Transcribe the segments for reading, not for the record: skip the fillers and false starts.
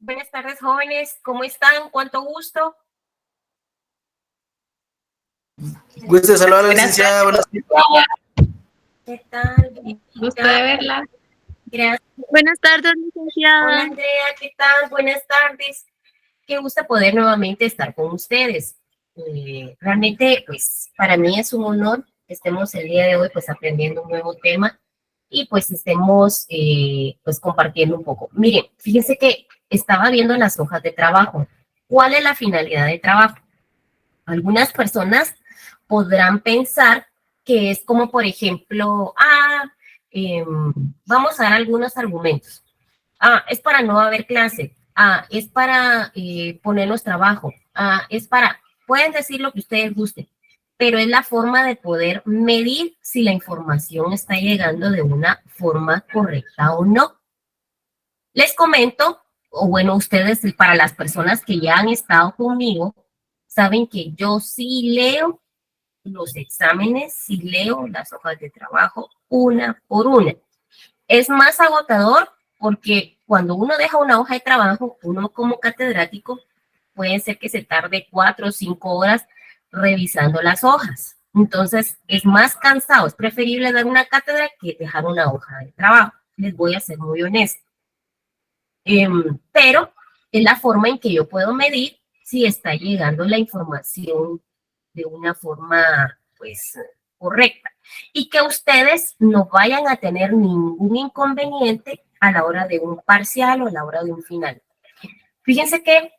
Buenas tardes, jóvenes. ¿Cómo están? ¿Cuánto gusto? Gusto de saludar a la Buenas licenciada. Buenas tardes. ¿Qué tal? Gusto de verla. Gracias. Buenas tardes, Hola, licenciada. Andrea. ¿Qué tal? Buenas tardes. Qué gusto poder nuevamente estar con ustedes. Realmente, pues, para mí es un honor que estemos el día de hoy, pues, aprendiendo un nuevo tema y, pues, estemos, pues, compartiendo un poco. Miren, fíjense que estaba viendo las hojas de trabajo. ¿Cuál es la finalidad de trabajo? Algunas personas podrán pensar que es como, por ejemplo, vamos a dar algunos argumentos. Es para no haber clase. Es para ponernos trabajo. Es para, pueden decir lo que ustedes gusten, pero es la forma de poder medir si la información está llegando de una forma correcta o no. Les comento, o bueno, ustedes, para las personas que ya han estado conmigo, saben que yo sí leo los exámenes, sí leo las hojas de trabajo una por una. Es más agotador porque cuando uno deja una hoja de trabajo, uno como catedrático, puede ser que se tarde 4 o 5 horas revisando las hojas. Entonces, es más cansado, es preferible dar una cátedra que dejar una hoja de trabajo. Les voy a ser muy honesta. Pero es la forma en que yo puedo medir si está llegando la información de una forma, pues, correcta. Y que ustedes no vayan a tener ningún inconveniente a la hora de un parcial o a la hora de un final. Fíjense que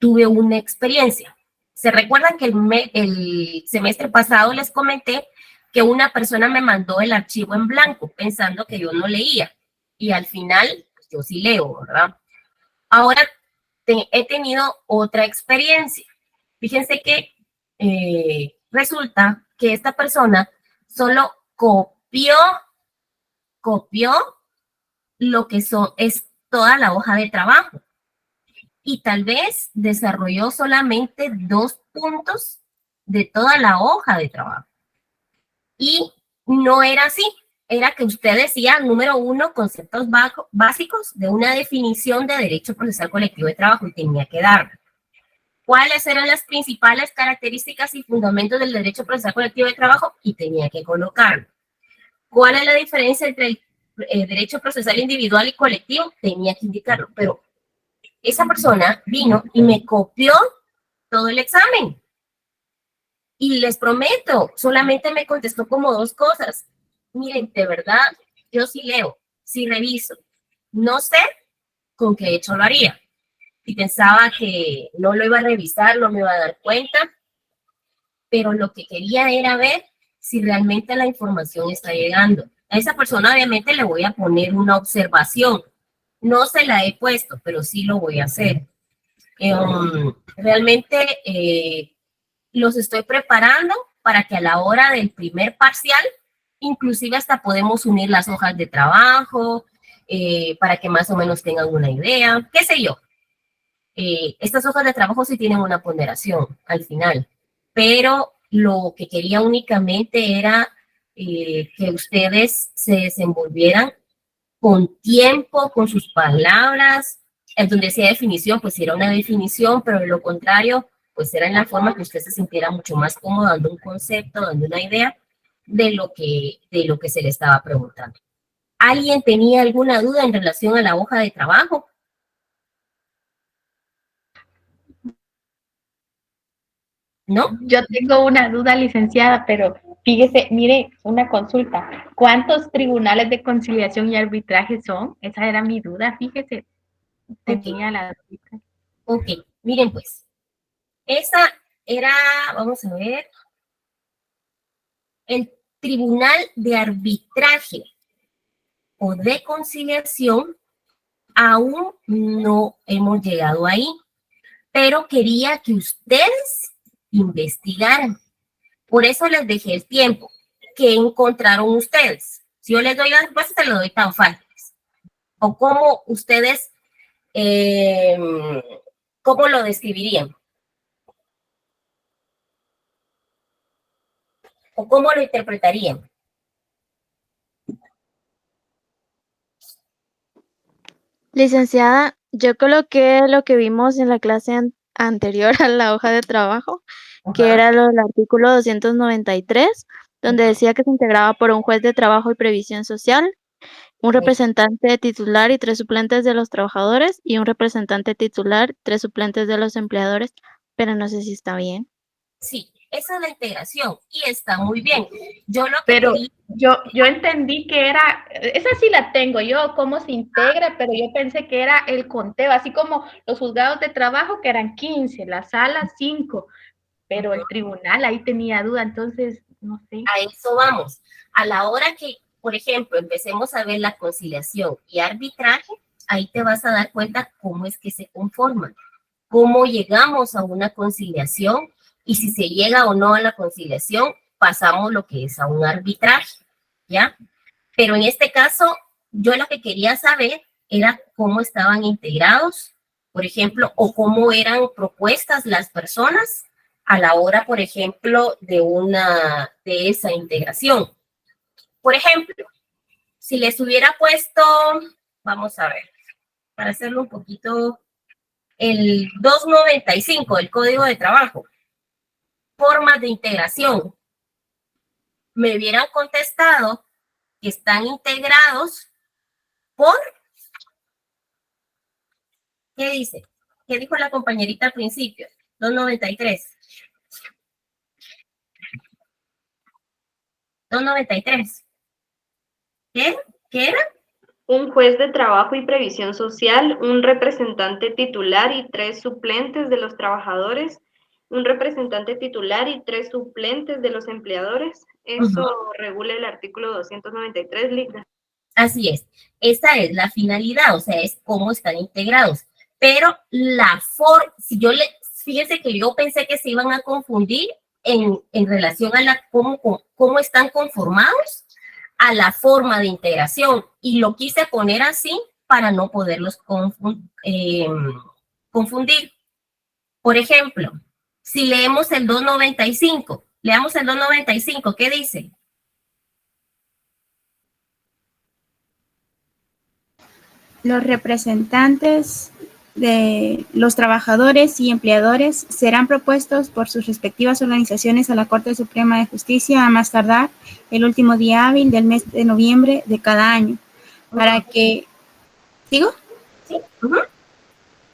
tuve una experiencia. ¿Se recuerdan que el semestre pasado les comenté que una persona me mandó el archivo en blanco pensando que yo no leía? Y al final, pues, yo sí leo, ¿verdad? Ahora he tenido otra experiencia. Fíjense que resulta que esta persona solo copió lo que es toda la hoja de trabajo y tal vez desarrolló solamente 2 puntos de toda la hoja de trabajo. Y no era así. Era que usted decía, número 1, conceptos básicos de una definición de derecho procesal colectivo de trabajo y tenía que dar. ¿Cuáles eran las principales características y fundamentos del derecho procesal colectivo de trabajo? Y tenía que colocarlo. ¿Cuál es la diferencia entre el derecho procesal individual y colectivo? Tenía que indicarlo. Pero esa persona vino y me copió todo el examen. Y les prometo, solamente me contestó como 2 cosas. Miren, de verdad, yo sí leo, sí reviso. No sé con qué hecho lo haría. Y pensaba que no lo iba a revisar, no me iba a dar cuenta, pero lo que quería era ver si realmente la información está llegando. A esa persona obviamente le voy a poner una observación. No se la he puesto, pero sí lo voy a hacer. Realmente los estoy preparando para que a la hora del primer parcial, inclusive hasta podemos unir las hojas de trabajo, para que más o menos tengan una idea, qué sé yo. Estas hojas de trabajo sí tienen una ponderación al final, pero lo que quería únicamente era que ustedes se desenvolvieran con tiempo, con sus palabras. En donde decía definición, pues era una definición, pero de lo contrario, pues era en la forma que usted se sintiera mucho más cómodo dando un concepto, dando una idea de lo que se le estaba preguntando. ¿Alguien tenía alguna duda en relación a la hoja de trabajo? ¿No? Yo tengo una duda, licenciada, pero fíjese, mire, una consulta. ¿Cuántos tribunales de conciliación y arbitraje son? Esa era mi duda, fíjese. Tenía la duda. Ok, miren pues, esa era, vamos a ver, el Tribunal de Arbitraje o de Conciliación. Aún no hemos llegado ahí, pero quería que ustedes investigaran. Por eso les dejé el tiempo. ¿Qué encontraron ustedes? Si yo les doy las respuestas, se lo doy tan fáciles. O cómo ustedes, ¿cómo lo describirían? ¿O cómo lo interpretarían? Licenciada, Yo coloqué lo que vimos en la clase anterior a la hoja de trabajo, que Ajá. era el artículo 293, donde decía que se integraba por un juez de trabajo y previsión social, un representante titular y 3 suplentes de los trabajadores, y un representante titular, 3 suplentes de los empleadores, pero no sé si está bien. Sí, esa es la integración y está muy bien. Yo lo que Pero quería, yo entendí que era, esa sí la tengo yo, cómo se integra, pero yo pensé que era el conteo, así como los juzgados de trabajo que eran 15, la sala 5, pero el tribunal ahí tenía duda, entonces no sé. a eso vamos. A la hora que, por ejemplo, empecemos a ver la conciliación y arbitraje, ahí te vas a dar cuenta cómo es que se conforman, cómo llegamos a una conciliación y si se llega o no a la conciliación, pasamos lo que es a un arbitraje, ¿ya? Pero en este caso, yo lo que quería saber era cómo estaban integrados, por ejemplo, o cómo eran propuestas las personas a la hora, por ejemplo, de esa integración. Por ejemplo, si les hubiera puesto, vamos a ver, para hacerlo un poquito, el 295 del Código de Trabajo, formas de integración, me hubieran contestado que están integrados por, ¿qué dice? ¿Qué dijo la compañerita al principio? 293. 293. ¿Qué? ¿Qué era? Un juez de trabajo y previsión social, un representante titular y 3 suplentes de los trabajadores, un representante titular y 3 suplentes de los empleadores. Eso regula el artículo 293, Ligda. Así es. Esa es la finalidad, o sea, es cómo están integrados. Pero la forma, si yo le, fíjense que yo pensé que se iban a confundir en relación a la cómo están conformados a la forma de integración y lo quise poner así para no poderlos confundir. Por ejemplo, si leemos el 295, leamos el 295, ¿qué dice? Los representantes de los trabajadores y empleadores serán propuestos por sus respectivas organizaciones a la Corte Suprema de Justicia a más tardar el último día hábil del mes de noviembre de cada año, para que, ¿sigo? Sí.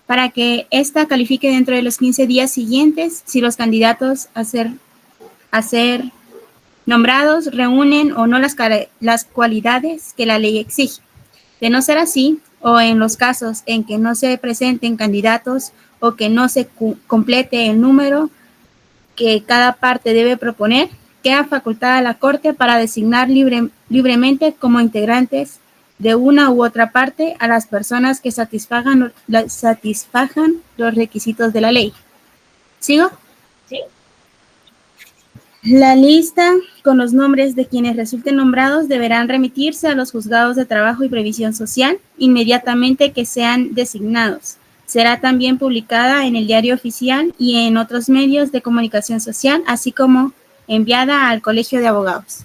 Para que ésta califique dentro de los 15 días siguientes si los candidatos a ser nombrados reúnen o no las cualidades que la ley exige. De no ser así, o en los casos en que no se presenten candidatos o que no se complete el número que cada parte debe proponer, queda facultada a la Corte para designar libremente como integrantes de una u otra parte a las personas que satisfagan los requisitos de la ley. ¿Sigo? Sí. La lista con los nombres de quienes resulten nombrados deberán remitirse a los juzgados de trabajo y previsión social inmediatamente que sean designados. Será también publicada en el Diario Oficial y en otros medios de comunicación social, así como enviada al Colegio de Abogados.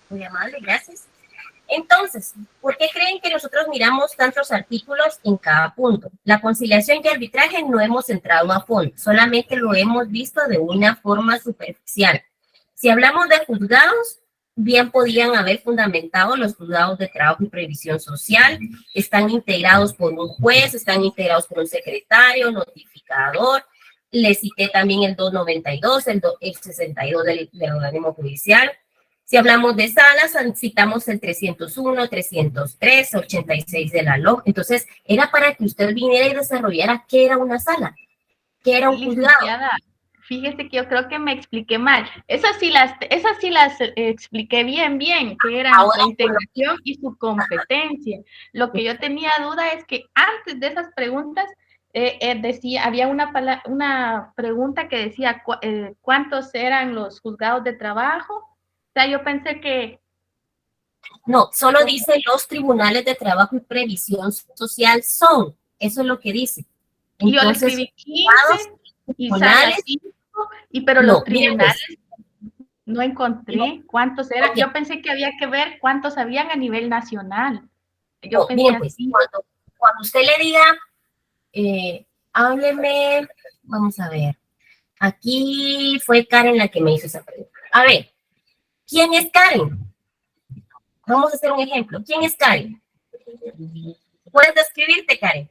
Muy amable, gracias. Entonces, ¿por qué creen que nosotros miramos tantos artículos en cada punto? La conciliación y arbitraje no hemos entrado a fondo, solamente lo hemos visto de una forma superficial. Si hablamos de juzgados, bien podían haber fundamentado los juzgados de trabajo y previsión social, están integrados por un juez, están integrados por un secretario, notificador, les cité también el 292, el 62 del organismo judicial. Si hablamos de salas, citamos el 301, 303, 86 de la LOC. Entonces, era para que usted viniera y desarrollara qué era una sala, qué era un juzgado. Fíjese que yo creo que me expliqué mal. Esas sí las expliqué bien, que eran la integración y su competencia. Lo que yo tenía duda es que antes de esas preguntas, había una pregunta que decía ¿cuántos eran los juzgados de trabajo? O sea, yo pensé que... No, solo dice los tribunales de trabajo y previsión social son. Eso es lo que dice. Entonces, yo le escribí 15 y sala 5, pero no, los tribunales no encontré cuántos eran. Okay. Yo pensé que había que ver cuántos habían a nivel nacional. Yo pensé pues, cuando usted le diga, hábleme, vamos a ver, aquí fue Karen la que me hizo esa pregunta. A ver, ¿quién es Karen? Vamos a hacer un ejemplo. ¿Quién es Karen? ¿Puedes describirte, Karen?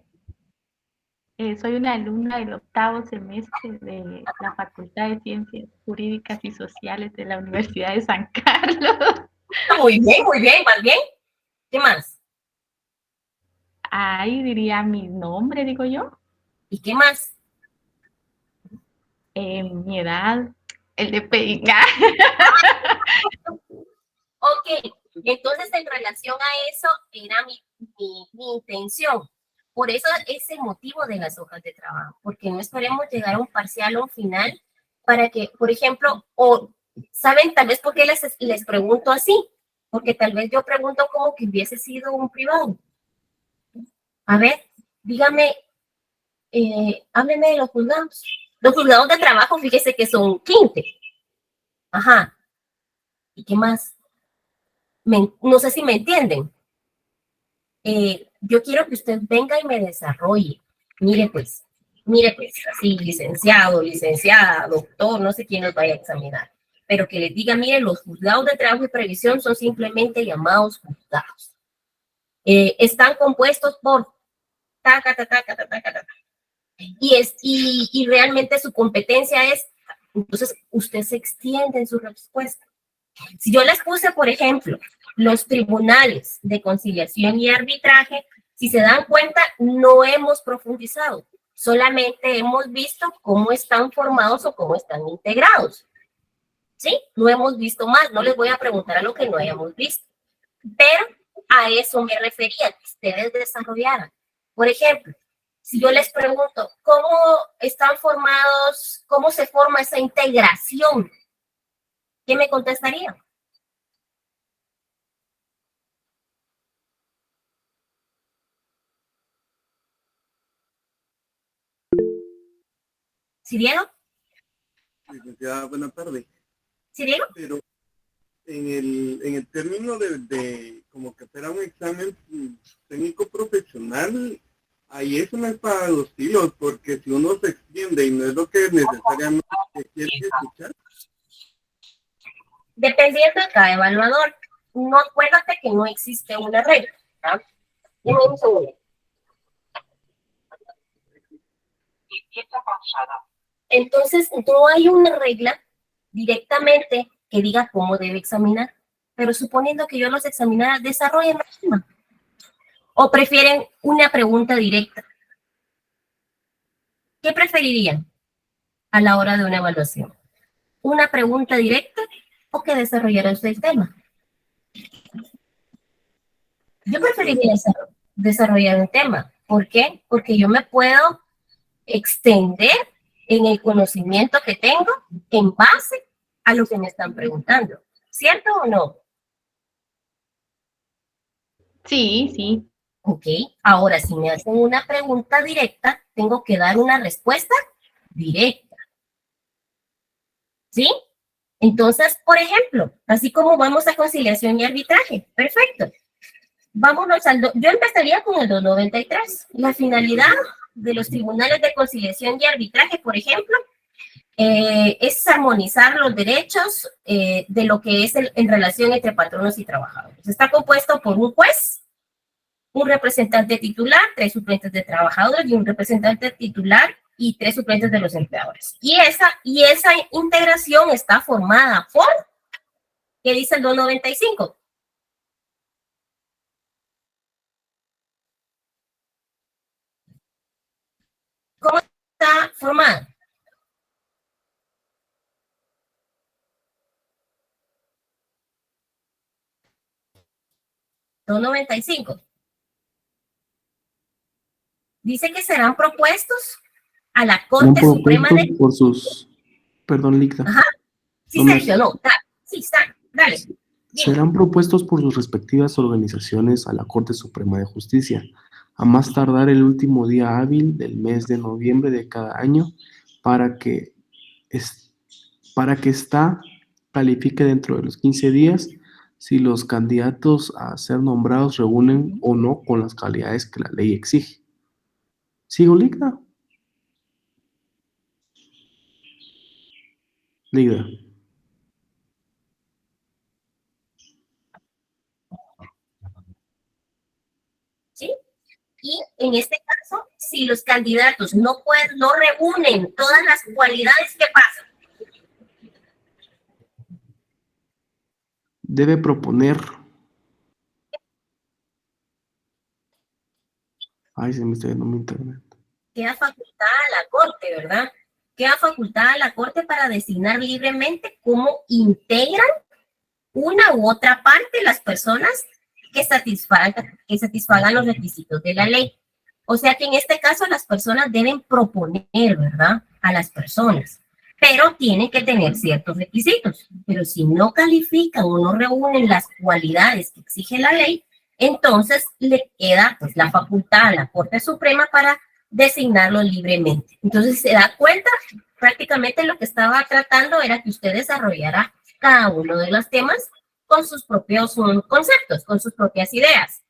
Soy una alumna del 8º semestre de la Facultad de Ciencias Jurídicas y Sociales de la Universidad de San Carlos. Muy bien, ¿vas bien? ¿Qué más? Ahí diría mi nombre, digo yo. ¿Y qué más? Mi edad, el de peinar. Ok, entonces en relación a eso era mi intención. Por eso es el motivo de las hojas de trabajo, porque no esperemos llegar a un parcial o un final para que, por ejemplo, o saben tal vez por qué les pregunto así, porque tal vez yo pregunto como que hubiese sido un privado. A ver, dígame, hábleme de los juzgados. Los juzgados de trabajo, fíjese que son 15. Ajá. ¿Y qué más? No sé si me entienden. Yo quiero que usted venga y me desarrolle. Mire pues, así, licenciado, licenciada, doctor, no sé quién nos vaya a examinar, pero que les diga, mire, los juzgados de trabajo y previsión son simplemente llamados juzgados. Están compuestos por y realmente su competencia es, entonces usted se extiende en su respuesta. Si yo les puse, por ejemplo, los tribunales de conciliación y arbitraje, si se dan cuenta, no hemos profundizado, solamente hemos visto cómo están formados o cómo están integrados. ¿Sí? No hemos visto más, no les voy a preguntar a lo que no hayamos visto, pero a eso me refería, que ustedes desarrollaran. Por ejemplo, si yo les pregunto, ¿cómo están formados, cómo se forma esa integración? ¿Qué me contestarían? ¿Sí, Diego? Licenciada, buenas tardes. ¿Sí, Diego? Pero en el término de como que espera un examen técnico profesional, ahí eso no es para los hilos, porque si uno se extiende y no es lo que necesariamente quiere escuchar. Dependiendo de cada evaluador, no, acuérdate que no existe una regla. ¿Ah? Dime un segundo. Entonces, no hay una regla directamente que diga cómo debe examinar, pero suponiendo que yo los examinara, desarrollen la misma. ¿O prefieren una pregunta directa? ¿Qué preferirían a la hora de una evaluación? ¿Una pregunta directa o que desarrollara usted el tema? Yo preferiría desarrollar un tema. ¿Por qué? Porque yo me puedo extender en el conocimiento que tengo en base a lo que me están preguntando. ¿Cierto o no? Sí, sí. Ok, ahora si me hacen una pregunta directa, tengo que dar una respuesta directa. ¿Sí? Entonces, por ejemplo, así como vamos a conciliación y arbitraje, perfecto. Vámonos al... Yo empezaría con el 293. La finalidad de los tribunales de conciliación y arbitraje, por ejemplo, es armonizar los derechos de lo que es en relación entre patronos y trabajadores. Está compuesto por un juez, un representante titular, 3 suplentes de trabajadores y un representante titular y 3 suplentes de los empleadores. Y esa integración está formada por, ¿qué dice el 295? ¿Cómo está formada? $295. Dice que serán propuestos a la Corte Suprema de... por sus... Perdón, Licta. Ajá. Sí, No, Sergio, no. Sí, está. Dale. Serán propuestos por sus respectivas organizaciones a la Corte Suprema de Justicia, a más tardar el último día hábil del mes de noviembre de cada año, para que ésta califique dentro de los 15 días, si los candidatos a ser nombrados reúnen o no con las calidades que la ley exige. ¿Sigo, Ligda? Ligda. ¿Sí? Y en este caso, si los candidatos no reúnen todas las cualidades, ¿qué pasa? Debe proponer. Ay, se me está yendo mi internet. Queda facultada a la Corte, ¿verdad? Queda facultada a la Corte para designar libremente cómo integran una u otra parte las personas que satisfagan los requisitos de la ley. O sea que en este caso las personas deben proponer, ¿verdad? A las personas, pero tienen que tener ciertos requisitos. Pero si no califican o no reúnen las cualidades que exige la ley, entonces le queda pues la facultad a la Corte Suprema para designarlo libremente. Entonces se da cuenta, prácticamente lo que estaba tratando era que usted desarrollara cada uno de los temas con sus propios conceptos, con sus propias ideas.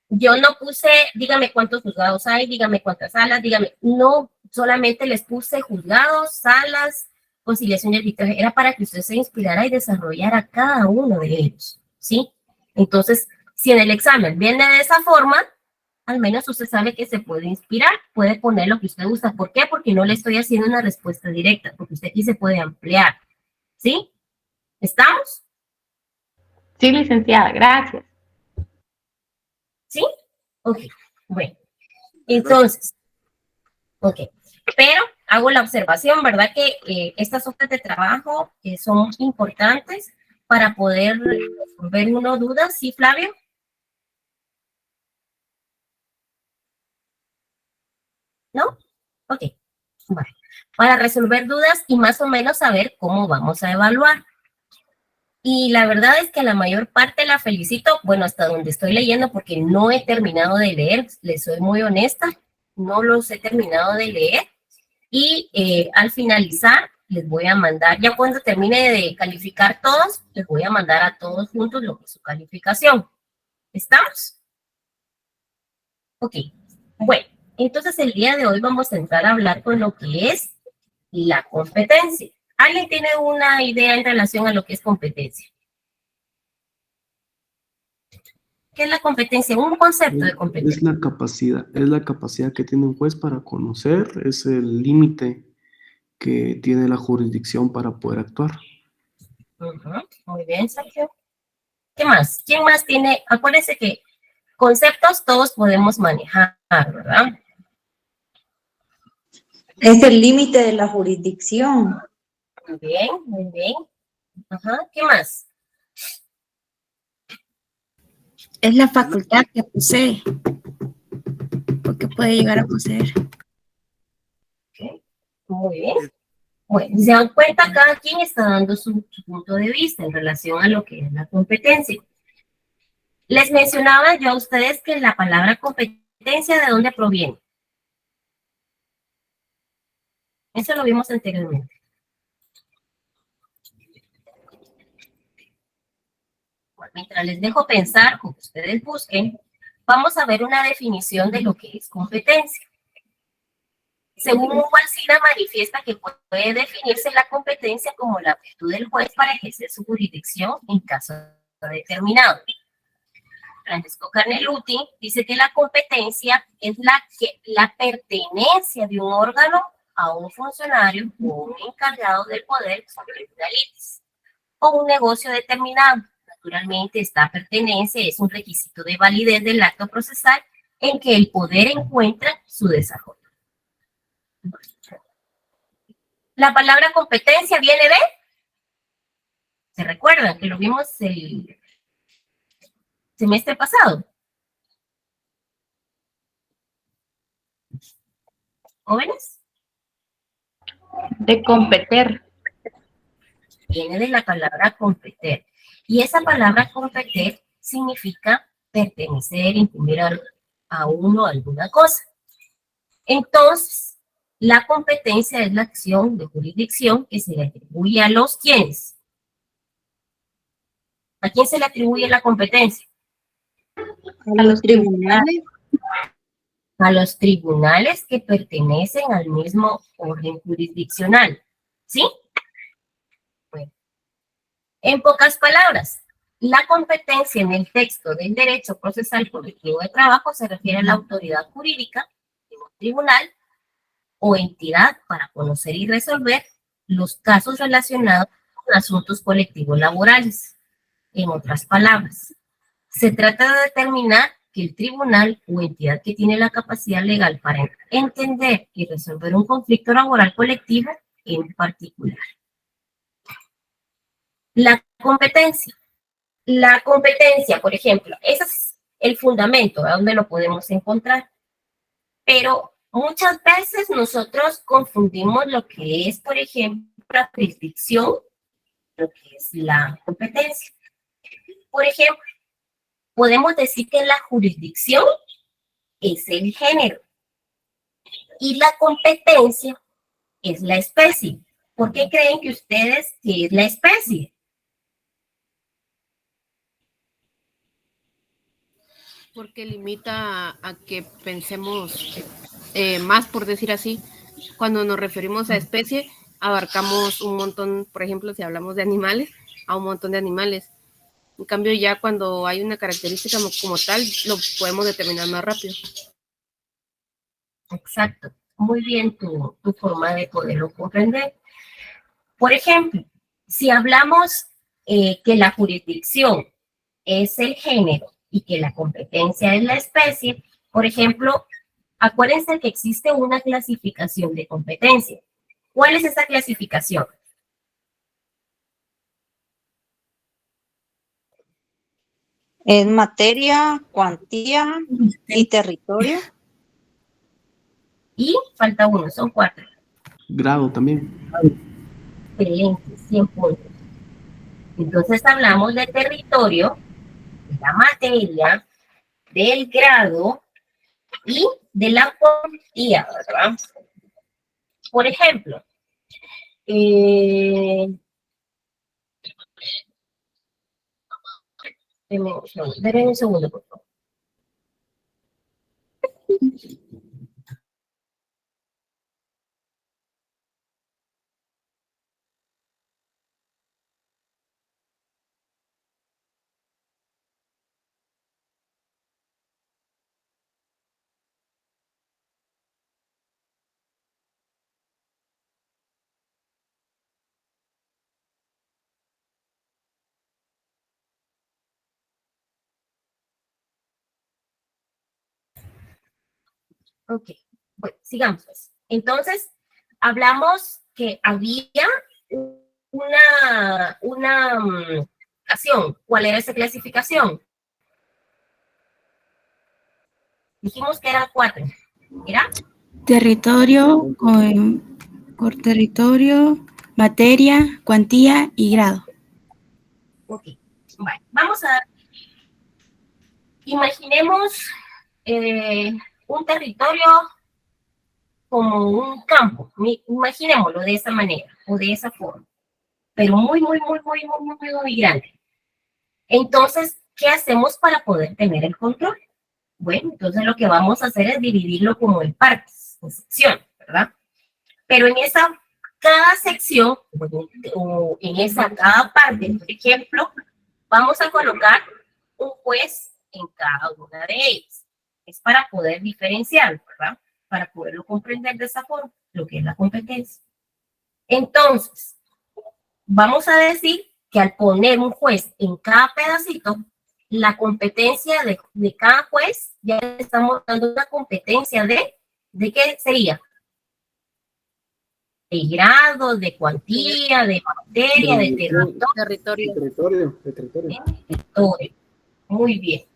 Yo no puse, dígame cuántos juzgados hay, dígame cuántas salas, dígame, no, solamente les puse juzgados, salas, conciliación y arbitraje, era para que usted se inspirara y desarrollara cada uno de ellos, ¿sí? Entonces, si en el examen viene de esa forma, al menos usted sabe que se puede inspirar, puede poner lo que usted gusta. ¿Por qué? Porque no le estoy haciendo una respuesta directa, porque usted aquí se puede ampliar, ¿sí? ¿Estamos? Sí, licenciada, gracias. ¿Sí? Ok, bueno. Entonces, ok. Pero hago la observación, ¿verdad? Que estas hojas de trabajo son importantes para poder resolver una duda. ¿Sí, Flavio? ¿No? Ok. Bueno, para resolver dudas y más o menos saber cómo vamos a evaluar. Y la verdad es que a la mayor parte la felicito, bueno, hasta donde estoy leyendo, porque no he terminado de leer, les soy muy honesta, no los he terminado de leer. Y al finalizar, les voy a mandar, ya cuando termine de calificar todos, les voy a mandar a todos juntos lo que es su calificación. ¿Estamos? Ok, bueno, entonces el día de hoy vamos a entrar a hablar con lo que es la competencia. ¿Alguien tiene una idea en relación a lo que es competencia? ¿Qué es la competencia? Un concepto de competencia. Es la capacidad que tiene un juez para conocer, es el límite que tiene la jurisdicción para poder actuar. Muy bien, Sergio. ¿Qué más? ¿Quién más tiene? Acuérdense que conceptos todos podemos manejar, ¿verdad? Es el límite de la jurisdicción. Muy bien, muy bien. Ajá, ¿qué más? Es la facultad que posee, porque puede llegar a poseer. Okay. Muy bien. Bueno, si se dan cuenta, cada quien está dando su punto de vista en relación a lo que es la competencia. Les mencionaba yo a ustedes que la palabra competencia, ¿de dónde proviene? Eso lo vimos anteriormente. Bueno, mientras les dejo pensar, como ustedes busquen, vamos a ver una definición de lo que es competencia. Según Hugo Alsina, manifiesta que puede definirse la competencia como la aptitud del juez para ejercer su jurisdicción en caso determinado. Francesco Carneluti dice que la competencia es la pertenencia de un órgano a un funcionario o un encargado del poder sobre una litis o un negocio determinado. Naturalmente, esta pertenencia es un requisito de validez del acto procesal en que el poder encuentra su desarrollo. La palabra competencia viene de, ¿se recuerdan que lo vimos el semestre pasado? ¿Jóvenes? De competir. Viene de la palabra competir. Y esa palabra competir significa pertenecer, incumbir a uno alguna cosa. Entonces, la competencia es la acción de jurisdicción que se le atribuye a los quienes. ¿A quién se le atribuye la competencia? A los tribunales. A los tribunales que pertenecen al mismo orden jurisdiccional. ¿Sí? Bueno. En pocas palabras, la competencia en el texto del derecho procesal colectivo de trabajo se refiere a la autoridad jurídica de un tribunal o entidad para conocer y resolver los casos relacionados con asuntos colectivos laborales. En otras palabras, se trata de determinar que el tribunal o entidad que tiene la capacidad legal para entender y resolver un conflicto laboral colectivo en particular. La competencia. La competencia, por ejemplo, ese es el fundamento de donde lo podemos encontrar. Pero muchas veces nosotros confundimos lo que es, por ejemplo, la jurisdicción, lo que es la competencia. Por ejemplo, podemos decir que la jurisdicción es el género y la competencia es la especie. ¿Por qué creen que ustedes que es la especie? Porque limita a que pensemos más, por decir así. Cuando nos referimos a especie, abarcamos un montón, por ejemplo, si hablamos de animales, a un montón de animales. En cambio, ya cuando hay una característica como tal, lo podemos determinar más rápido. Exacto. Muy bien tu forma de poderlo comprender. Por ejemplo, si hablamos que la jurisdicción es el género y que la competencia es la especie, por ejemplo, acuérdense que existe una clasificación de competencia. ¿Cuál es esa clasificación? Es materia, cuantía y territorio. Y falta uno, son 4. Grado también. Excelente, 100 puntos. Entonces hablamos de territorio, de la materia, del grado y de la cuantía, ¿verdad? Por ejemplo, denme un segundo, por favor. Ok, bueno, sigamos pues. Entonces, hablamos que había una clasificación. ¿Cuál era esa clasificación? Dijimos que eran 4. ¿Era? Territorio, por territorio, materia, cuantía y grado. Ok, bueno, vamos a... Imaginemos un territorio como un campo. Imaginémoslo de esa manera o de esa forma. Pero muy grande. Entonces, ¿qué hacemos para poder tener el control? Bueno, entonces lo que vamos a hacer es dividirlo como en partes, en secciones, ¿verdad? Pero en cada sección, o en cada parte, por ejemplo, vamos a colocar un juez en cada una de ellas. Es para poder diferenciarlo, ¿verdad? Para poderlo comprender de esa forma, lo que es la competencia. Entonces, vamos a decir que al poner un juez en cada pedacito, la competencia de cada juez, ya estamos dando una competencia ¿de qué sería? De grado, de cuantía, de materia, de territorio. Muy bien.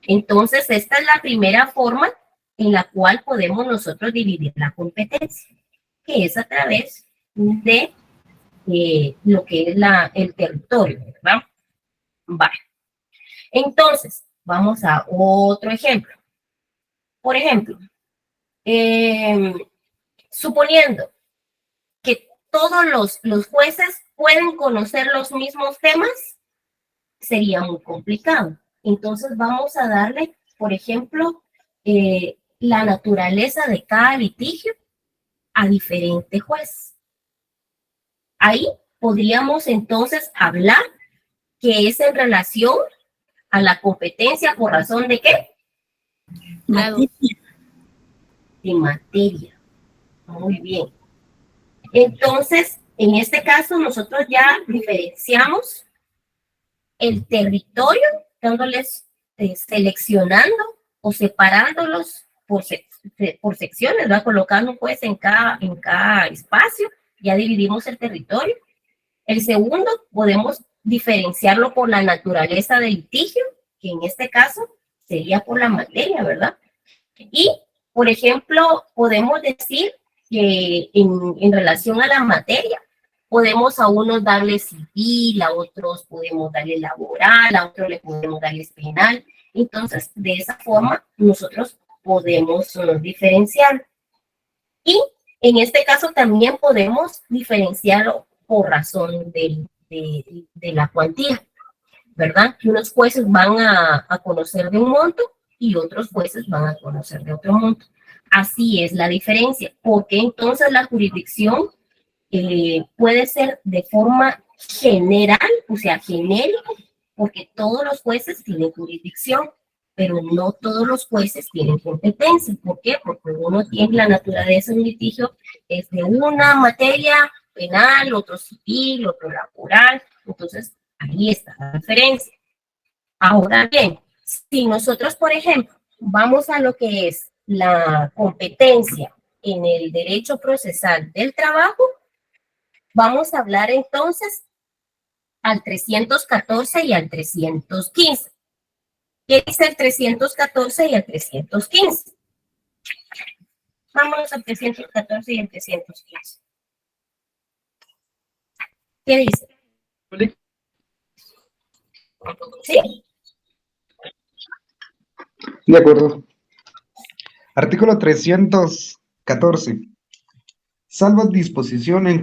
Entonces, esta es la primera forma en la cual podemos nosotros dividir la competencia, que es a través de lo que es el territorio, ¿verdad? Vale. Entonces, vamos a otro ejemplo. Por ejemplo, suponiendo que todos los jueces pueden conocer los mismos temas, sería muy complicado. Entonces vamos a darle, por ejemplo, la naturaleza de cada litigio a diferente juez. Ahí podríamos entonces hablar que es en relación a la competencia por razón de ¿qué? Materia. De materia. Muy bien. Entonces, en este caso, nosotros ya diferenciamos el territorio, dándoles, seleccionando o separándolos por secciones, ¿verdad? Colocando pues en cada espacio, ya dividimos el territorio. El segundo, podemos diferenciarlo por la naturaleza del litigio, que en este caso sería por la materia, ¿verdad? Y, por ejemplo, podemos decir que en relación a la materia, podemos a unos darle civil, a otros podemos darle laboral, a otros le podemos darle penal. Entonces, de esa forma, nosotros podemos diferenciar. Y en este caso también podemos diferenciarlo por razón de la cuantía, ¿verdad? Que unos jueces van a conocer de un monto y otros jueces van a conocer de otro monto. Así es la diferencia, porque entonces la jurisdicción puede ser de forma general, o sea, genérica, porque todos los jueces tienen jurisdicción, pero no todos los jueces tienen competencia. ¿Por qué? Porque uno tiene la naturaleza de un litigio, es de una materia penal, otro civil, otro laboral. Entonces, ahí está la diferencia. Ahora bien, si nosotros, por ejemplo, vamos a lo que es la competencia en el derecho procesal del trabajo, vamos a hablar entonces al 314 y al 315. ¿Qué dice el 314 y el 315? Vámonos al 314 y al 315. ¿Qué dice? Sí. De acuerdo. Artículo 314. Salvo disposición en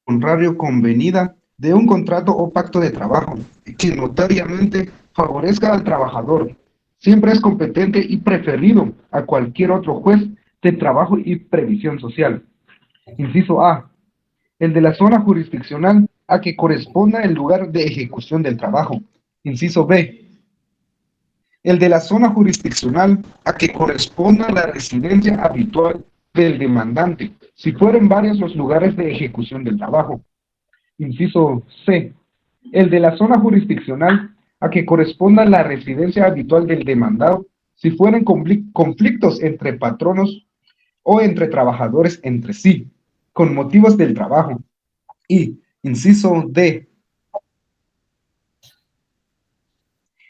contrario convenida de un contrato o pacto de trabajo que notoriamente favorezca al trabajador, siempre es competente y preferido a cualquier otro juez de trabajo y previsión social. Inciso A. El de la zona jurisdiccional a que corresponda el lugar de ejecución del trabajo. Inciso B. El de la zona jurisdiccional a que corresponda la residencia habitual del demandante, si fueren varios los lugares de ejecución del trabajo. Inciso C. El de la zona jurisdiccional a que corresponda la residencia habitual del demandado, si fueren conflictos entre patronos o entre trabajadores entre sí, con motivos del trabajo. Y, inciso D.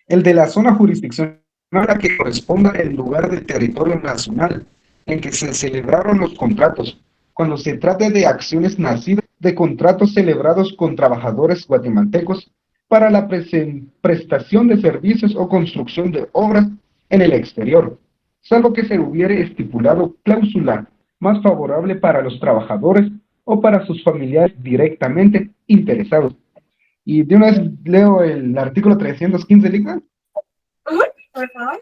El de la zona jurisdiccional a que corresponda el lugar del territorio nacional en que se celebraron los contratos, cuando se trate de acciones nacidas de contratos celebrados con trabajadores guatemaltecos para la prestación de servicios o construcción de obras en el exterior, salvo que se hubiere estipulado cláusula más favorable para los trabajadores o para sus familiares directamente interesados. Y de una vez leo el artículo 315, Lica. Por favor.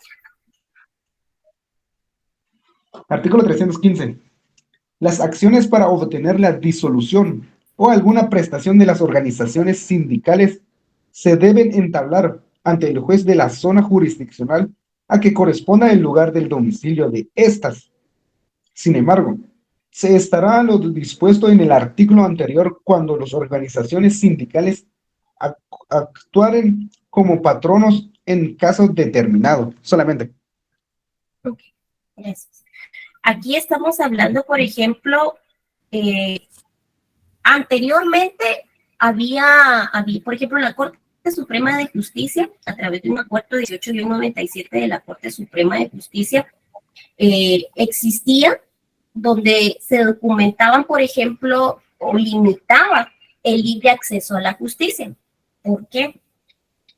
Artículo 315. Las acciones para obtener la disolución o alguna prestación de las organizaciones sindicales se deben entablar ante el juez de la zona jurisdiccional a que corresponda el lugar del domicilio de estas. Sin embargo, se estará lo dispuesto en el artículo anterior cuando las organizaciones sindicales actuaren como patronos en casos determinados, solamente. Ok, gracias. Aquí estamos hablando, por ejemplo, anteriormente había, por ejemplo, la Corte Suprema de Justicia, a través de un acuerdo 18-97 de la Corte Suprema de Justicia, existía donde se documentaban, por ejemplo, o limitaba el libre acceso a la justicia. ¿Por qué?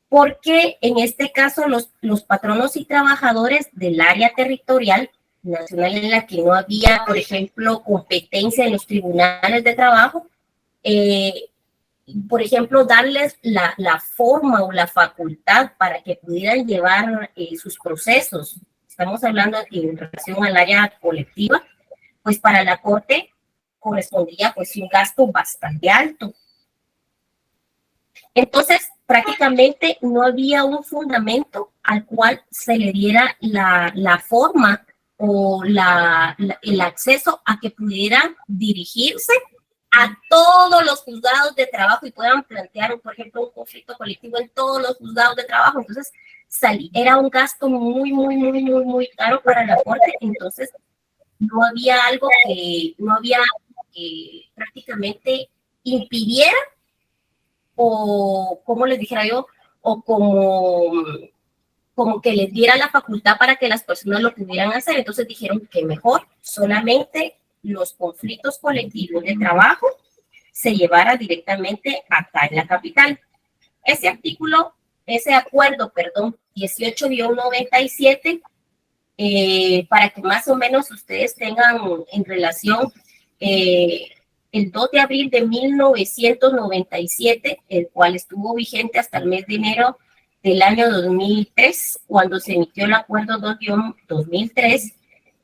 Porque en este caso los patronos y trabajadores del área territorial nacional en la que no había, por ejemplo, competencia en los tribunales de trabajo, por ejemplo, darles la forma o la facultad para que pudieran llevar sus procesos. Estamos hablando en relación al área colectiva, pues para la Corte correspondía pues un gasto bastante alto. Entonces, prácticamente no había un fundamento al cual se le diera la forma o el acceso a que pudieran dirigirse a todos los juzgados de trabajo y puedan plantear, por ejemplo, un conflicto colectivo en todos los juzgados de trabajo. Entonces, era un gasto muy caro para la Corte. Entonces, no había algo que prácticamente impidiera, o como les dijera yo, o como que les diera la facultad para que las personas lo pudieran hacer. Entonces dijeron que mejor solamente los conflictos colectivos de trabajo se llevara directamente acá en la capital. Ese acuerdo, 18-97, para que más o menos ustedes tengan en relación, el 2 de abril de 1997, el cual estuvo vigente hasta el mes de enero del año 2003, cuando se emitió el acuerdo 2-2003,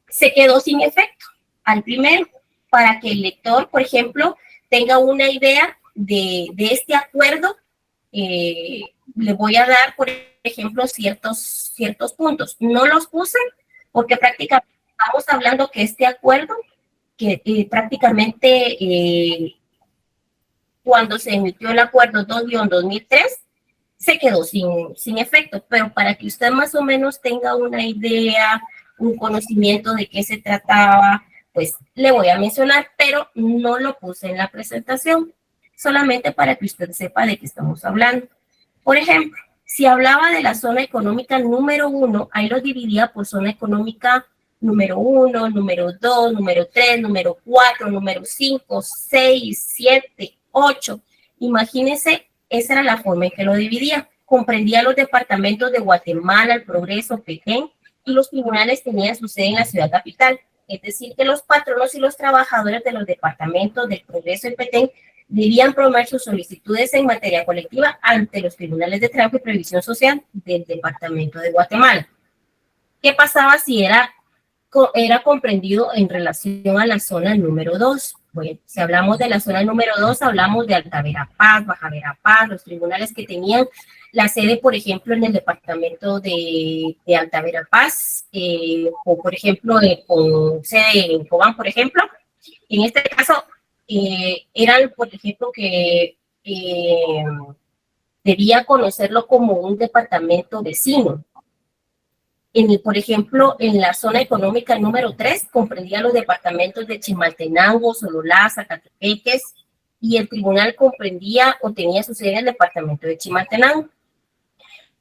se quedó sin efecto. Al primero, para que el lector, por ejemplo, tenga una idea de este acuerdo, le voy a dar, por ejemplo, ciertos puntos. No los puse porque prácticamente estamos hablando que este acuerdo, que prácticamente cuando se emitió el acuerdo 2-2003, se quedó sin efecto, pero para que usted más o menos tenga una idea, un conocimiento de qué se trataba, pues le voy a mencionar, pero no lo puse en la presentación, solamente para que usted sepa de qué estamos hablando. Por ejemplo, si hablaba de la zona económica número 1, ahí lo dividía por zona económica número 1, número 2, número 3, número 4, número 5, 6, 7, 8. Imagínense, esa era la forma en que lo dividía. Comprendía los departamentos de Guatemala, El Progreso, Petén, y los tribunales tenían su sede en la ciudad capital. Es decir, que los patronos y los trabajadores de los departamentos del Progreso y Petén debían promover sus solicitudes en materia colectiva ante los tribunales de trabajo y previsión social del departamento de Guatemala. ¿Qué pasaba si era comprendido en relación a la zona número 2? Bueno, si hablamos de la zona número 2, hablamos de Alta Verapaz, Baja Verapaz, los tribunales que tenían la sede, por ejemplo, en el departamento de Alta Verapaz, o por ejemplo, con sede en Cobán, por ejemplo. En este caso, eran, por ejemplo, que debía conocerlo como un departamento vecino. Por ejemplo, en la zona económica número 3, comprendía los departamentos de Chimaltenango, Sololá, Zacatepeques, y el tribunal comprendía o tenía su sede en el departamento de Chimaltenango.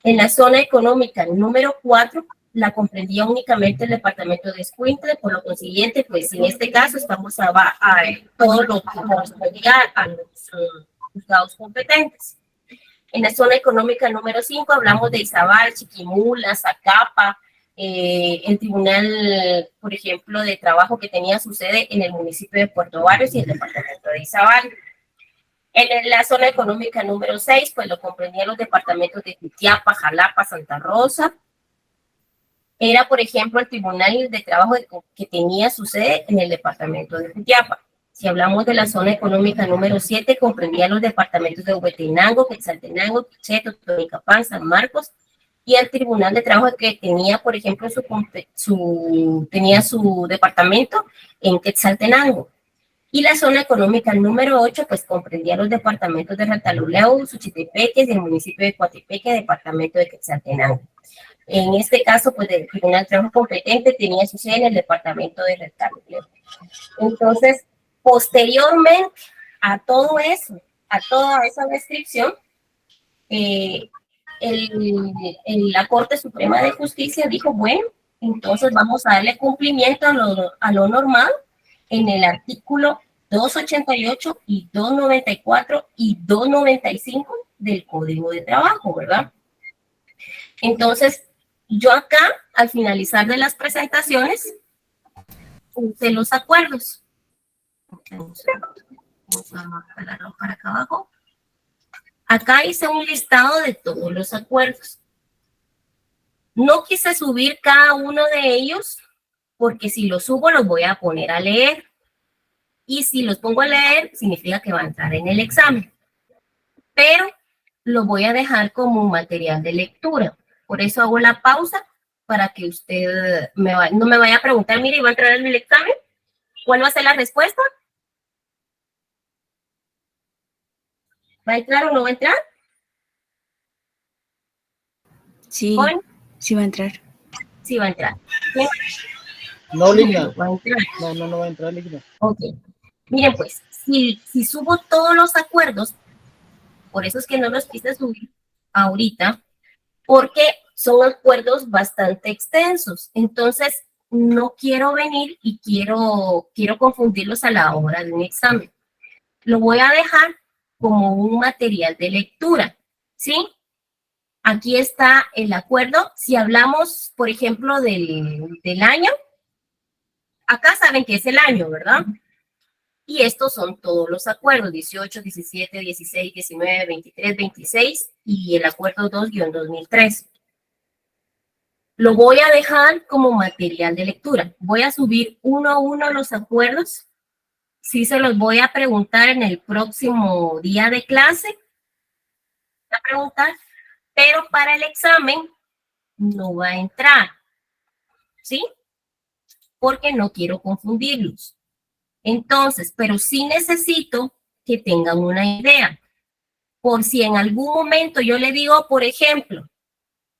En la zona económica número 4, la comprendía únicamente el departamento de Escuintla, por lo consiguiente, pues en este caso estamos a todo lo que correspondía a los juzgados competentes. En la zona económica número 5 hablamos de Izabal, Chiquimula, Zacapa, el tribunal, por ejemplo, de trabajo que tenía su sede en el municipio de Puerto Barrios y el departamento de Izabal. En la zona económica número 6, pues lo comprendían los departamentos de Jutiapa, Jalapa, Santa Rosa. Era, por ejemplo, el tribunal de trabajo que tenía su sede en el departamento de Jutiapa. Si hablamos de la zona económica número 7, comprendía los departamentos de Huehuetenango, Quetzaltenango, Pichetto, Tonicapán, San Marcos, y el tribunal de trabajo que tenía, por ejemplo, tenía su departamento en Quetzaltenango. Y la zona económica número 8, pues comprendía los departamentos de Retaluleu, Suchitepeques, del municipio de Coatepeque, departamento de Quetzaltenango. En este caso, pues el tribunal de trabajo competente tenía su sede en el departamento de Retaluleu. Entonces, posteriormente a todo eso, a toda esa descripción, la Corte Suprema de Justicia dijo, bueno, entonces vamos a darle cumplimiento a lo normal en el artículo 288 y 294 y 295 del Código de Trabajo, ¿verdad? Entonces, yo acá, al finalizar de las presentaciones, puse los acuerdos. Vamos a jalarlo para acá abajo. Acá hice un listado de todos los acuerdos. No quise subir cada uno de ellos porque si los subo los voy a poner a leer. Y si los pongo a leer, significa que va a entrar en el examen. Pero lo voy a dejar como un material de lectura. Por eso hago la pausa para que usted no me vaya a preguntar, mire, ¿va a entrar en el examen? ¿Cuál va a ser la respuesta? ¿Va a entrar o no va a entrar? Sí, ¿Con? sí va a entrar. Sí va a entrar. No, Ligna. Va a entrar. No va a entrar, Ligna. Ok. Miren, pues, si subo todos los acuerdos, por eso es que no los quise subir ahorita, porque son acuerdos bastante extensos. Entonces, no quiero venir y quiero confundirlos a la hora de un examen. Lo voy a dejar como un material de lectura, ¿sí? Aquí está el acuerdo. Si hablamos, por ejemplo, del año, acá saben que es el año, ¿verdad? Y estos son todos los acuerdos, 18, 17, 16, 19, 23, 26 y el acuerdo 2-2003. Lo voy a dejar como material de lectura. Voy a subir uno a uno los acuerdos. Sí se los voy a preguntar en el próximo día de clase. Voy a preguntar, pero para el examen no va a entrar. ¿Sí? Porque no quiero confundirlos. Entonces, pero sí necesito que tengan una idea. Por si en algún momento yo le digo, por ejemplo,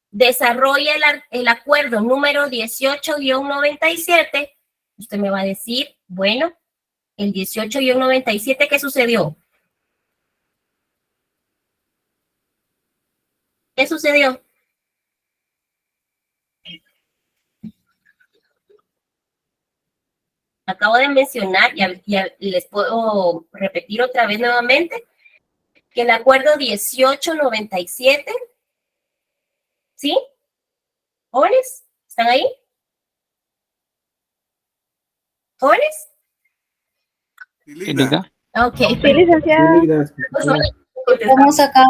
desarrolla el acuerdo número 18-97, usted me va a decir, bueno, el 18-97, ¿qué sucedió? ¿Qué sucedió? Acabo de mencionar, y les puedo repetir otra vez nuevamente, que el acuerdo 1897, ¿sí? ¿Jóvenes? ¿Están ahí? ¿Jóvenes? Ok. Sí, licenciada. Estamos acá.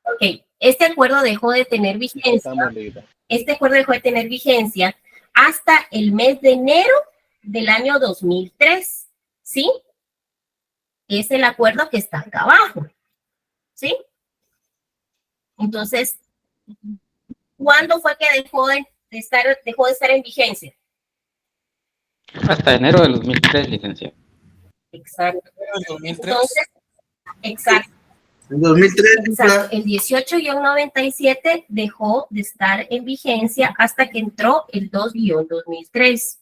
Ok, este acuerdo dejó de tener vigencia. Este acuerdo dejó de tener vigencia hasta el mes de enero del año 2003, ¿sí? Es el acuerdo que está acá abajo, ¿sí? Entonces, ¿cuándo fue que dejó de estar en vigencia? Hasta enero del 2003, licenciado. Exacto. Entonces, exacto. En 2003. Exacto. El 18-97 dejó de estar en vigencia hasta que entró el 2-2003.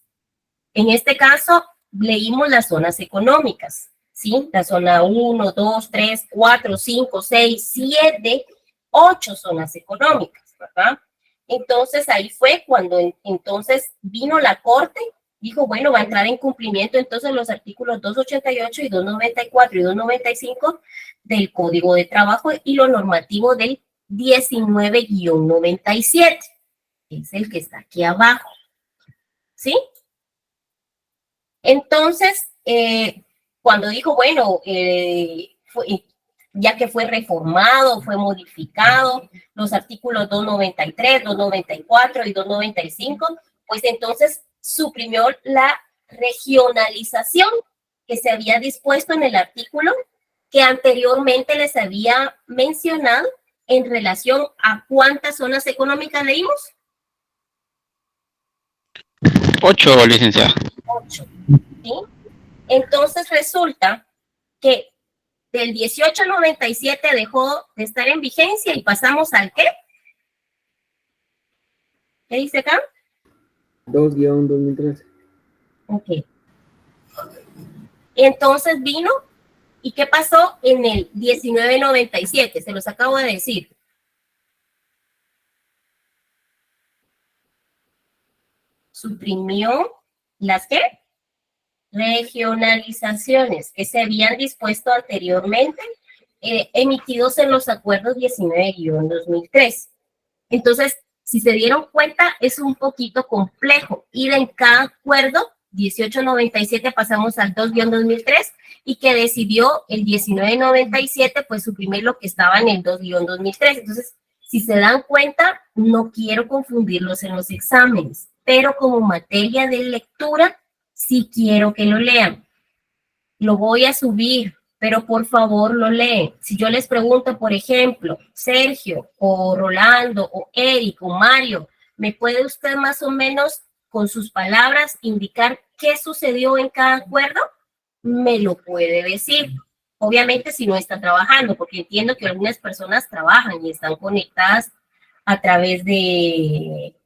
En este caso, leímos las zonas económicas, ¿sí? La zona 1, 2, 3, 4, 5, 6, 7, 8 zonas económicas, ¿verdad? Entonces, ahí fue cuando entonces vino la Corte, dijo, bueno, va a entrar en cumplimiento entonces los artículos 288 y 294 y 295 del Código de Trabajo y lo normativo del 19-97, es el que está aquí abajo, ¿sí? Entonces, cuando dijo, bueno, ya que fue reformado, fue modificado, los artículos 293, 294 y 295, pues entonces suprimió la regionalización que se había dispuesto en el artículo que anteriormente les había mencionado en relación a cuántas zonas económicas leímos. 8, licenciada. 8. ¿Sí? Entonces resulta que del 18 al 97 dejó de estar en vigencia y pasamos al ¿qué? ¿Qué dice acá? 2-2013. Ok. Entonces vino, ¿y qué pasó en el 1997? Se los acabo de decir. Suprimió las ¿qué? Regionalizaciones que se habían dispuesto anteriormente, emitidos en los acuerdos 19-2003. Entonces, si se dieron cuenta, es un poquito complejo ir en cada acuerdo 1897 pasamos al 2-2003 y que decidió el 1997 pues suprimir lo que estaba en el 2-2003. Entonces, si se dan cuenta, no quiero confundirlos en los exámenes, pero como materia de lectura, sí quiero que lo lean. Lo voy a subir, pero por favor lo leen. Si yo les pregunto, por ejemplo, Sergio, o Rolando, o Eric, o Mario, ¿me puede usted más o menos con sus palabras indicar qué sucedió en cada acuerdo? Me lo puede decir. Obviamente si no está trabajando, porque entiendo que algunas personas trabajan y están conectadas a través de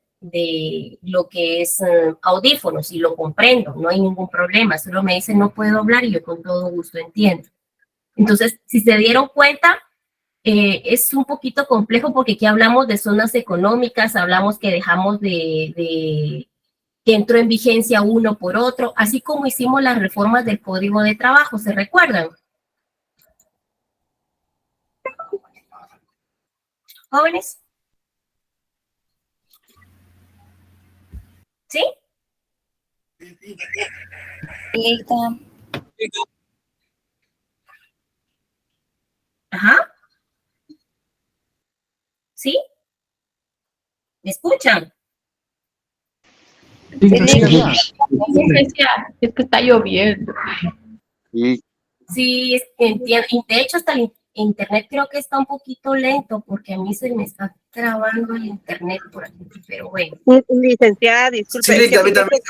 lo que es audífonos, y lo comprendo, no hay ningún problema. Solo me dicen no puedo hablar y yo con todo gusto entiendo. Entonces, si se dieron cuenta, es un poquito complejo porque aquí hablamos de zonas económicas, hablamos que dejamos que entró en vigencia uno por otro, así como hicimos las reformas del Código de Trabajo, ¿se recuerdan? ¿Jóvenes? ¿Sí? Lista. Ajá. ¿Sí? ¿Me escuchan? Es que está lloviendo. Sí, entiendo. Y de hecho, hasta el internet creo que está un poquito lento porque a mí se me está trabando el internet por aquí, pero bueno. Licenciada, disculpe. Sí, es que a mí también.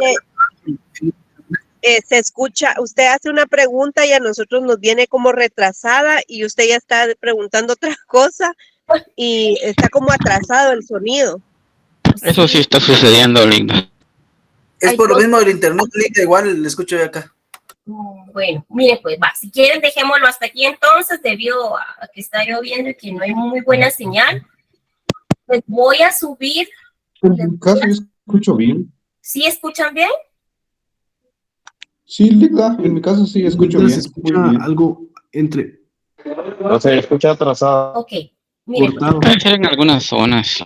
se escucha, usted hace una pregunta y a nosotros nos viene como retrasada y usted ya está preguntando otra cosa y está como atrasado el sonido. Eso sí está sucediendo, Linda. Es por lo mismo del internet, Linda, igual le escucho yo acá. Bueno, mire, pues va, si quieren dejémoslo hasta aquí entonces, debido a que está lloviendo y que no hay muy buena señal, pues voy a subir. En mi caso, yo escucho bien. ¿Sí escuchan bien? Sí, Linda, en mi caso sí escucho bien. Se escucha algo entre... No se escucha atrasado. Ok, miren. Cortado. Puede ser en algunas zonas.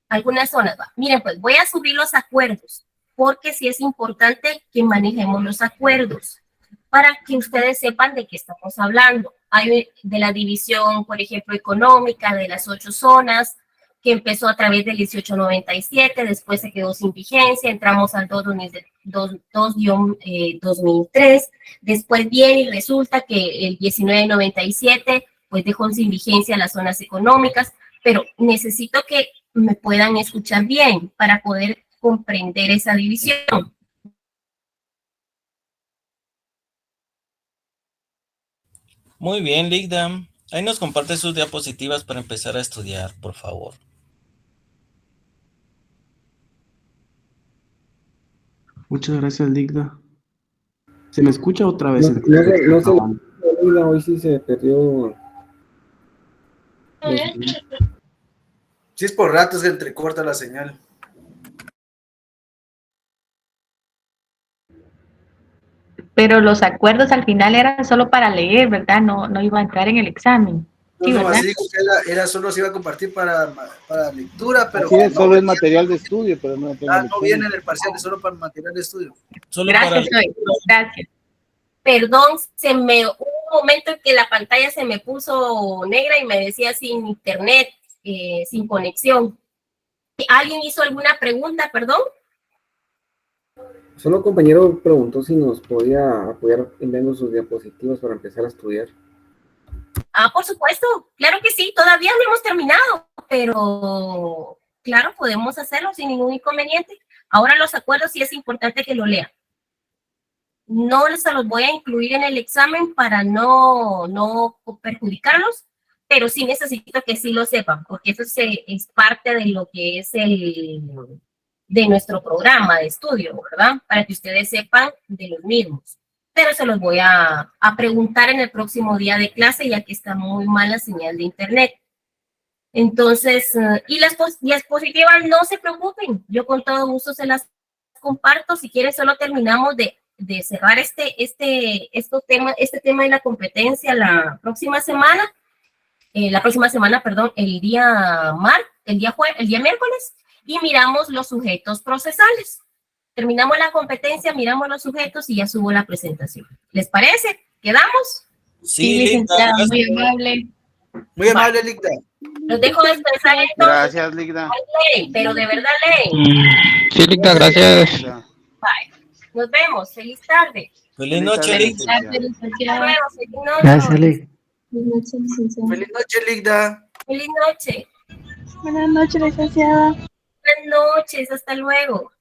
Algunas zonas, va. Miren, pues voy a subir los acuerdos, porque sí es importante que manejemos los acuerdos, para que ustedes sepan de qué estamos hablando. Hay de la división, por ejemplo, económica de las 8 zonas, que empezó a través del 1897, después se quedó sin vigencia, entramos al 2-2003, después viene y resulta que el 1997 pues dejó sin vigencia las zonas económicas, pero necesito que me puedan escuchar bien para poder comprender esa división. Muy bien, Ligda. Ahí nos comparte sus diapositivas para empezar a estudiar, por favor. Muchas gracias, Ligda. ¿Se me escucha otra vez? Hoy sí se perdió. Si es por ratos se entrecorta la señal. Pero los acuerdos al final eran solo para leer, ¿verdad? No iba a entrar en el examen. Sí, No, ¿verdad? así dijo que era solo se iba a compartir para lectura, pero Sí, solo es material de estudio, pero no. no viene en el parcial, es solo para material de estudio. Solo Gracias, Zoe. Gracias. Perdón, hubo un momento en que la pantalla se me puso negra y me decía sin internet, sin conexión. ¿Alguien hizo alguna pregunta, perdón? Solo un compañero preguntó si nos podía apoyar enviando sus diapositivas para empezar a estudiar. Ah, por supuesto, claro que sí, todavía no hemos terminado, pero claro, podemos hacerlo sin ningún inconveniente. Ahora los acuerdos sí es importante que lo lean. No se los voy a incluir en el examen para no perjudicarlos, pero sí necesito que sí lo sepan, porque eso es parte de lo que es de nuestro programa de estudio, ¿verdad? Para que ustedes sepan de los mismos. Pero se los voy a preguntar en el próximo día de clase, ya que está muy mala señal de internet. Entonces, y las diapositivas, no se preocupen, yo con todo gusto se las comparto. Si quieren, solo terminamos de cerrar este tema de la competencia la próxima semana, el día miércoles, y miramos los sujetos procesales. terminamos la competencia, miramos los sujetos y ya subo la presentación. ¿Les parece? ¿Quedamos? Sí, licenciada, Ligda. muy amable. Muy amable, Ligda. Los dejo descansar entonces. Gracias, Ligda. Ay, leen, pero de verdad leen. Sí, Ligda, gracias. Bye. Nos vemos. Feliz tarde. Feliz noche, Ligda. Gracias, licenciada. Hasta luego. Feliz noche. Gracias, Lic. Buenas noches, licenciada. Feliz noche, Ligda. Feliz noche. Buenas noches, licenciada. Buenas noches. Hasta luego.